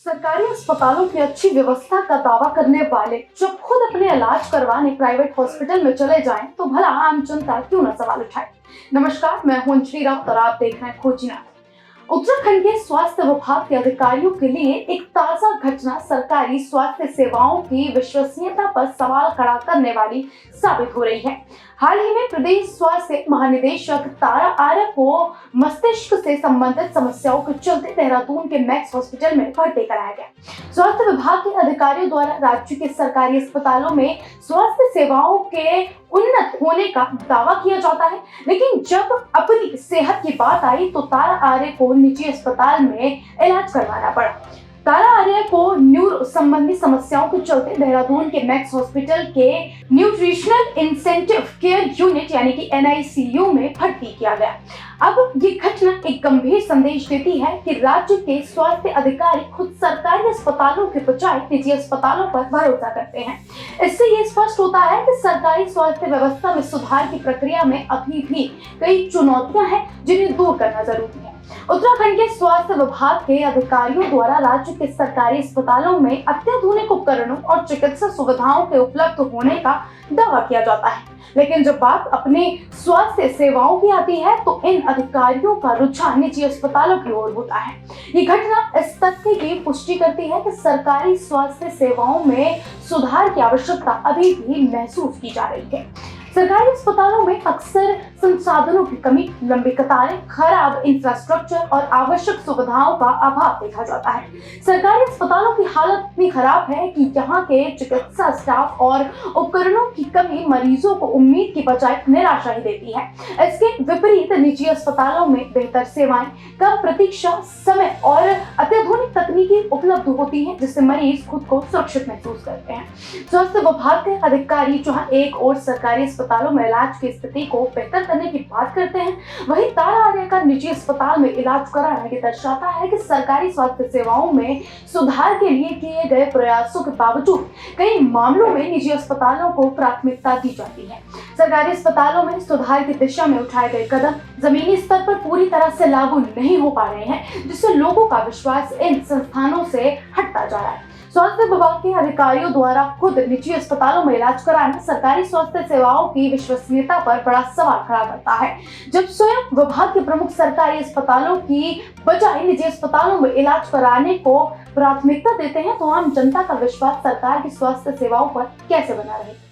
सरकारी अस्पतालों की अच्छी व्यवस्था का दावा करने वाले जब खुद अपने इलाज करवाने प्राइवेट हॉस्पिटल में चले जाएं, तो भला आम जनता क्यों न सवाल उठाए। नमस्कार, मैं हूं अंजलि राउत और आप देख रहे हैं खोजीनाथ। उत्तराखंड के स्वास्थ्य विभाग के अधिकारियों के लिए एक ताजा घटना सरकारी स्वास्थ्य सेवाओं की विश्वसनीयता पर सवाल खड़ा करने वाली साबित हो रही है। हाल ही में प्रदेश स्वास्थ्य महानिदेशक तारा आर्य को मस्तिष्क से संबंधित समस्याओं के चलते देहरादून के मैक्स हॉस्पिटल में भर्ती कराया गया। स्वास्थ्य विभाग के अधिकारियों द्वारा राज्य के सरकारी अस्पतालों में स्वास्थ्य सेवाओं के उन्नत होने का दावा किया जाता है, लेकिन जब अपनी सेहत की बात आई तो तारा आर्य को निजी अस्पताल में इलाज करवाना पड़ा। तारा आर्य को न्यूरो संबंधी समस्याओं के चलते देहरादून के मैक्स हॉस्पिटल के न्यूट्रिशनल इंसेंटिव केयर यूनिट यानी कि NICU में भर्ती किया गया। अब ये घटना एक गंभीर संदेश देती है कि राज्य के स्वास्थ्य अधिकारी खुद सरकारी अस्पतालों के बजाय निजी अस्पतालों पर भरोसा करते हैं। इससे ये स्पष्ट होता है कि सरकारी स्वास्थ्य व्यवस्था में सुधार की प्रक्रिया में अभी भी कई चुनौतियां हैं, जिन्हें दूर करना जरूरी है। उत्तराखंड के स्वास्थ्य विभाग के अधिकारियों द्वारा राज्य के सरकारी अस्पतालों में अत्याधुनिक उपकरणों और चिकित्सा सुविधाओं के उपलब्ध होने का दावा किया जाता है, लेकिन जब बात अपने स्वास्थ्य सेवाओं की आती है तो इन अधिकारियों का रुझान निजी अस्पतालों की ओर होता है। ये घटना इस तथ्य की पुष्टि करती है कि सरकारी स्वास्थ्य सेवाओं में सुधार की आवश्यकता अभी भी महसूस की जा रही है। सरकारी अस्पतालों में अक्सर संसाधनों की कमी, लंबी कतारें, खराब इंफ्रास्ट्रक्चर और आवश्यक सुविधाओं का अभाव देखा जाता है। सरकारी अस्पतालों की हालत इतनी खराब है कि यहाँ के चिकित्सा स्टाफ और उपकरणों की कमी मरीजों को उम्मीद की बजाय निराशा ही देती है। इसके विपरीत निजी अस्पतालों में बेहतर सेवाएं, कम प्रतीक्षा समय और अत्याधुनिक तकनीकी उपलब्ध होती है, जिससे मरीज खुद को सुरक्षित महसूस करते हैं। स्वास्थ्य विभाग के अधिकारी जहाँ एक और सरकारी अस्पतालों में इलाज की स्थिति को बेहतर करने की बात करते हैं, वहीं तारा आर्य का निजी अस्पताल में इलाज कराना ये दर्शाता है कि सरकारी स्वास्थ्य सेवाओं में सुधार के लिए किए गए प्रयासों के बावजूद कई मामलों में निजी अस्पतालों को प्राथमिकता दी जाती है। सरकारी अस्पतालों में सुधार की दिशा में उठाए गए कदम जमीनी स्तर पर पूरी तरह से लागू नहीं हो पा रहे हैं, जिससे लोगों का विश्वास इन संस्थानों से हटता जा रहा है। स्वास्थ्य विभाग के अधिकारियों द्वारा खुद निजी अस्पतालों में इलाज कराना सरकारी स्वास्थ्य सेवाओं की विश्वसनीयता पर बड़ा सवाल खड़ा करता है। जब स्वयं विभाग के प्रमुख सरकारी अस्पतालों की बजाय निजी अस्पतालों में इलाज कराने को प्राथमिकता देते हैं, तो आम जनता का विश्वास सरकार की स्वास्थ्य सेवाओं पर कैसे बना रहे।